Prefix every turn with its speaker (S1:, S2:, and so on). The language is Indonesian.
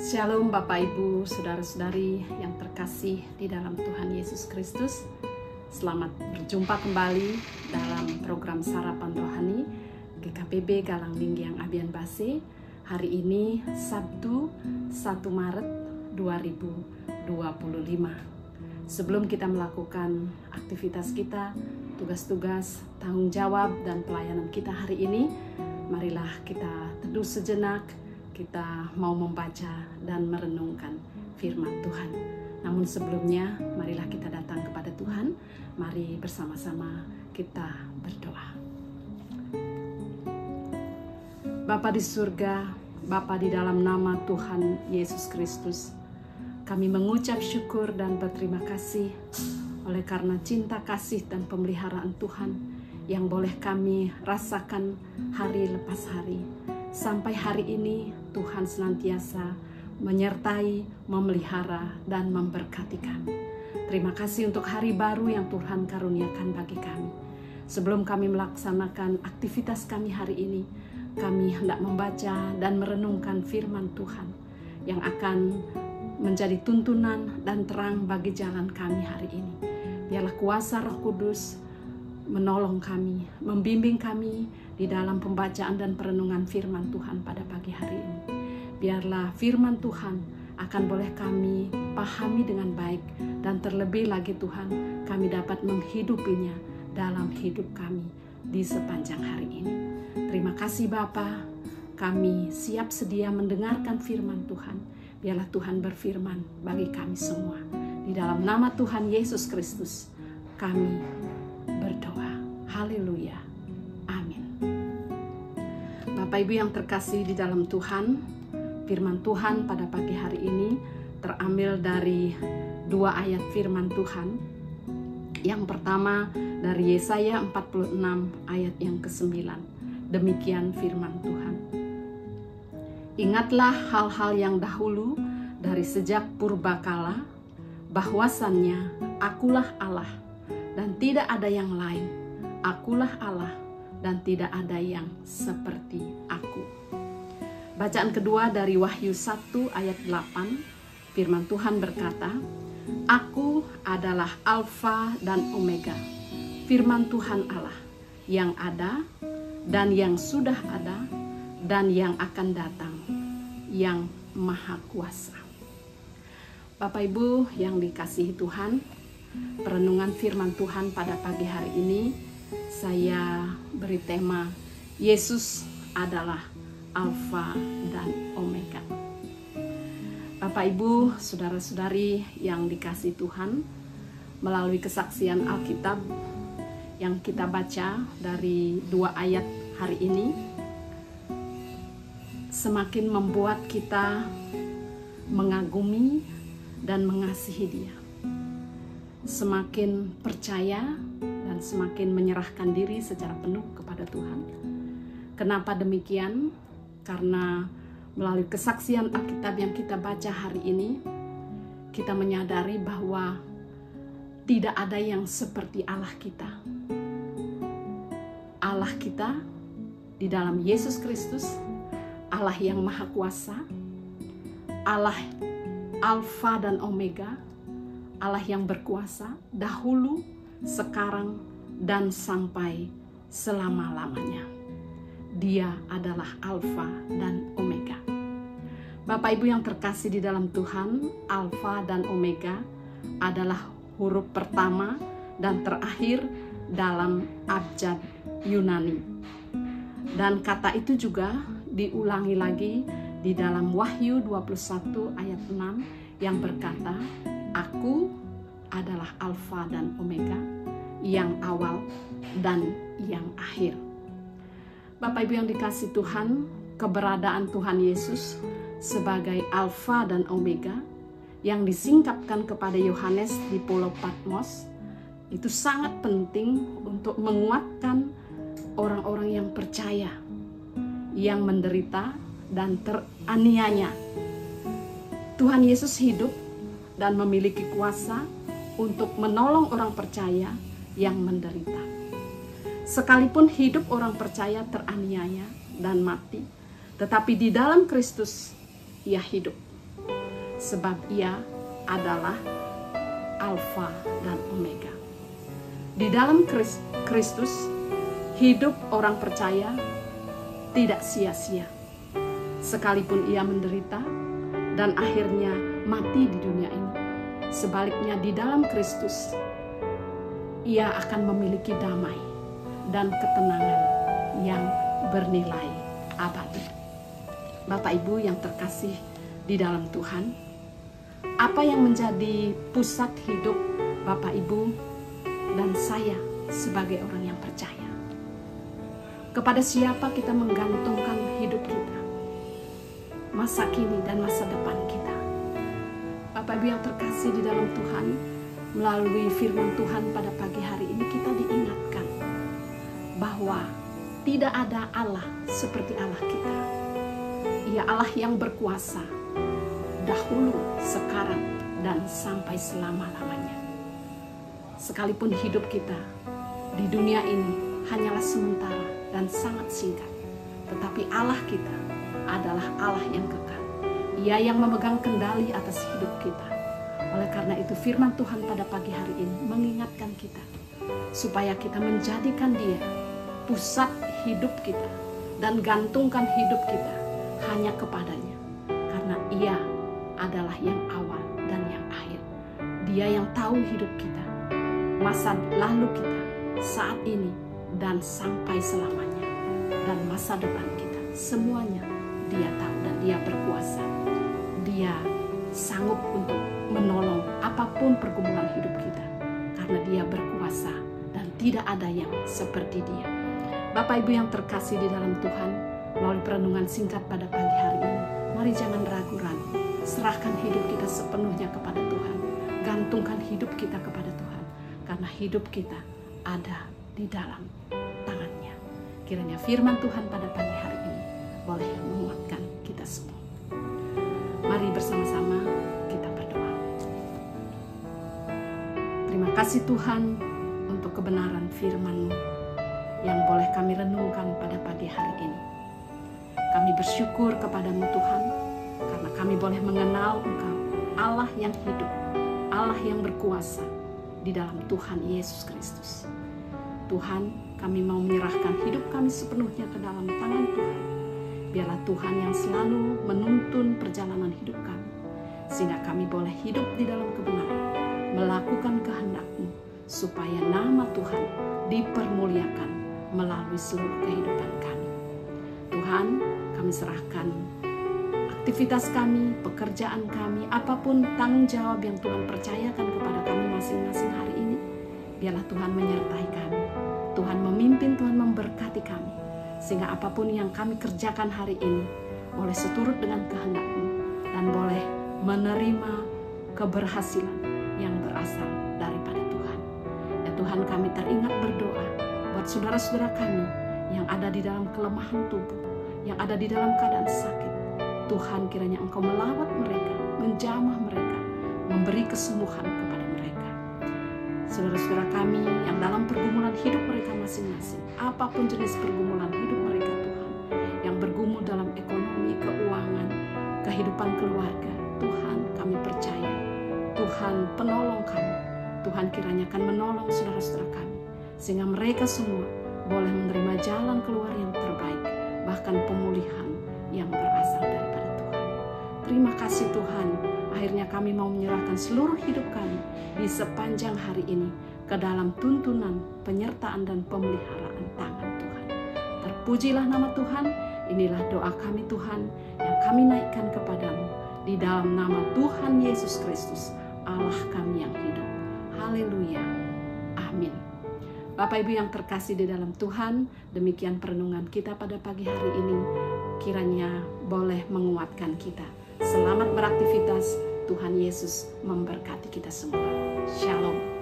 S1: Shalom Bapak Ibu, Saudara-saudari yang terkasih di dalam Tuhan Yesus Kristus. Selamat berjumpa kembali dalam program Sarapan Rohani GKPB Galang Minggiang Abian Base. Hari ini Sabtu 1 Maret 2025. Sebelum kita melakukan aktivitas kita, tugas-tugas, tanggung jawab dan pelayanan kita hari ini, marilah kita teduh sejenak. Kita mau membaca dan merenungkan firman Tuhan. Namun sebelumnya, marilah kita datang kepada Tuhan. Mari bersama-sama kita berdoa. Bapa di surga, Bapa di dalam nama Tuhan Yesus Kristus, kami mengucap syukur dan berterima kasih oleh karena cinta kasih dan pemeliharaan Tuhan yang boleh kami rasakan hari lepas hari. Sampai hari ini Tuhan senantiasa menyertai, memelihara, dan memberkati kami. Terima kasih untuk hari baru yang Tuhan karuniakan bagi kami. Sebelum kami melaksanakan aktivitas kami hari ini, kami hendak membaca dan merenungkan firman Tuhan yang akan menjadi tuntunan dan terang bagi jalan kami hari ini. Biarlah kuasa Roh Kudus menolong kami, membimbing kami di dalam pembacaan dan perenungan firman Tuhan pada pagi hari ini. Biarlah firman Tuhan akan boleh kami pahami dengan baik, dan terlebih lagi Tuhan, kami dapat menghidupinya dalam hidup kami di sepanjang hari ini. Terima kasih Bapa, kami siap sedia mendengarkan firman Tuhan. Biarlah Tuhan berfirman bagi kami semua. Di dalam nama Tuhan Yesus Kristus kami berdoa. Haleluya. Amin. Bapak Ibu yang terkasih di dalam Tuhan, firman Tuhan pada pagi hari ini terambil dari dua ayat firman Tuhan. Yang pertama dari Yesaya 46 ayat yang ke-9. Demikian firman Tuhan. Ingatlah hal-hal yang dahulu dari sejak purbakala, bahwasannya akulah Allah dan tidak ada yang lain. Akulah Allah dan tidak ada yang seperti aku. Bacaan kedua dari Wahyu 1 ayat 8. Firman Tuhan berkata, Aku adalah Alfa dan Omega, firman Tuhan Allah, yang ada dan yang sudah ada dan yang akan datang, yang Maha Kuasa. Bapak Ibu yang dikasihi Tuhan, perenungan firman Tuhan pada pagi hari ini saya beri tema Yesus adalah Alfa dan Omega. Bapak Ibu, saudara-saudari yang dikasihi Tuhan, melalui kesaksian Alkitab yang kita baca dari dua ayat hari ini, semakin membuat kita mengagumi dan mengasihi Dia. Semakin percaya dan semakin menyerahkan diri secara penuh kepada Tuhan. Kenapa demikian? Karena melalui kesaksian Alkitab yang kita baca hari ini, kita menyadari bahwa tidak ada yang seperti Allah kita. Allah kita di dalam Yesus Kristus, Allah yang Maha Kuasa, Allah Alfa dan Omega, Allah yang berkuasa dahulu, sekarang, dan sampai selama-lamanya. Dia adalah Alfa dan Omega. Bapak Ibu yang terkasih di dalam Tuhan, Alfa dan Omega adalah huruf pertama dan terakhir dalam abjad Yunani. Dan kata itu juga diulangi lagi di dalam Wahyu 21 ayat 6 yang berkata, Aku adalah Alfa dan Omega, yang awal dan yang akhir. Bapak Ibu yang dikasihi Tuhan, keberadaan Tuhan Yesus sebagai Alfa dan Omega yang disingkapkan kepada Yohanes di Pulau Patmos itu sangat penting untuk menguatkan orang-orang yang percaya, yang menderita dan teraniaya. Tuhan Yesus hidup dan memiliki kuasa untuk menolong orang percaya yang menderita. Sekalipun hidup orang percaya teraniaya dan mati, tetapi di dalam Kristus ia hidup. sebab Ia adalah Alfa dan Omega. Di dalam Kristus, hidup orang percaya tidak sia-sia, sekalipun ia menderita dan akhirnya mati di dunia ini. Sebaliknya, di dalam Kristus, ia akan memiliki damai dan ketenangan yang bernilai abadi. Bapak Ibu yang terkasih di dalam Tuhan, apa yang menjadi pusat hidup Bapak Ibu dan saya sebagai orang yang percaya? Kepada siapa kita menggantungkan hidup kita, masa kini dan masa depan kita? Bapak Ibu yang terkasih di dalam Tuhan, melalui firman Tuhan pada pagi hari ini kita diingatkan bahwa tidak ada Allah seperti Allah kita. Ia Allah yang berkuasa dahulu, sekarang, dan sampai selama-lamanya. Sekalipun hidup kita di dunia ini hanyalah sementara dan sangat singkat, tetapi Allah kita adalah Allah yang kekal. Ia yang memegang kendali atas hidup kita. Oleh karena itu firman Tuhan pada pagi hari ini mengingatkan kita supaya kita menjadikan Dia pusat hidup kita dan gantungkan hidup kita hanya kepadanya, karena Ia adalah yang awal dan yang akhir. Dia yang tahu hidup kita, masa lalu kita, saat ini dan sampai selamanya, dan masa depan kita. Semuanya Dia tahu dan Dia berkuasa. Dia sanggup untuk menolong apapun pergumulan hidup kita, karena Dia berkuasa dan tidak ada yang seperti Dia. Bapak Ibu yang terkasih di dalam Tuhan, melalui perenungan singkat pada pagi hari ini, mari jangan ragu-ragu, serahkan hidup kita sepenuhnya kepada Tuhan, gantungkan hidup kita kepada Tuhan, karena hidup kita ada di dalam tangan-Nya. Kiranya firman Tuhan pada pagi hari ini boleh menguatkan kita semua. Mari bersama-sama kita berdoa. Terima kasih Tuhan untuk kebenaran firman-Mu yang boleh kami renungkan pada pagi hari ini. Kami bersyukur kepada-Mu Tuhan, karena kami boleh mengenal Engkau, Allah yang hidup, Allah yang berkuasa di dalam Tuhan Yesus Kristus. Tuhan, kami mau menyerahkan hidup kami sepenuhnya ke dalam tangan Tuhan. Biarlah Tuhan yang selalu menuntun perjalanan hidup kami, sehingga kami boleh hidup di dalam kebenaran, melakukan kehendak-Mu, supaya nama Tuhan dipermuliakan melalui seluruh kehidupan kami. Tuhan, kami serahkan aktivitas kami, pekerjaan kami, apapun tanggung jawab yang Tuhan percayakan kepada kami masing-masing hari ini. Biarlah Tuhan menyertai kami, Tuhan memimpin, Tuhan memberkati kami, sehingga apapun yang kami kerjakan hari ini boleh seturut dengan kehendak-Mu dan boleh menerima keberhasilan yang berasal daripada Tuhan. Ya Tuhan, kami teringat berdoa buat saudara-saudara kami yang ada di dalam kelemahan tubuh, yang ada di dalam keadaan sakit. Tuhan, kiranya Engkau melawat mereka, menjamah mereka, memberi kesembuhan kepada mereka. Saudara-saudara kami yang dalam pergumulan hidup mereka masing-masing, apapun jenis pergumulan hidup mereka Tuhan, yang bergumul dalam ekonomi, keuangan, kehidupan keluarga, Tuhan kami percaya, Tuhan penolong kami. Tuhan kiranya akan menolong saudara-saudara kami, sehingga mereka semua boleh menerima jalan keluar yang terbaik, bahkan pemulihan yang berasal daripada Tuhan. Terima kasih Tuhan, akhirnya kami mau menyerahkan seluruh hidup kami di sepanjang hari ini ke dalam tuntunan, penyertaan dan pemeliharaan tangan Tuhan. Terpujilah nama Tuhan. Inilah doa kami Tuhan yang kami naikkan kepadamu di dalam nama Tuhan Yesus Kristus, Allah kami yang hidup. Haleluya. Amin. Bapak Ibu yang terkasih di dalam Tuhan, demikian perenungan kita pada pagi hari ini. Kiranya boleh menguatkan kita. Selamat beraktivitas. Tuhan Yesus memberkati kita semua. Shalom.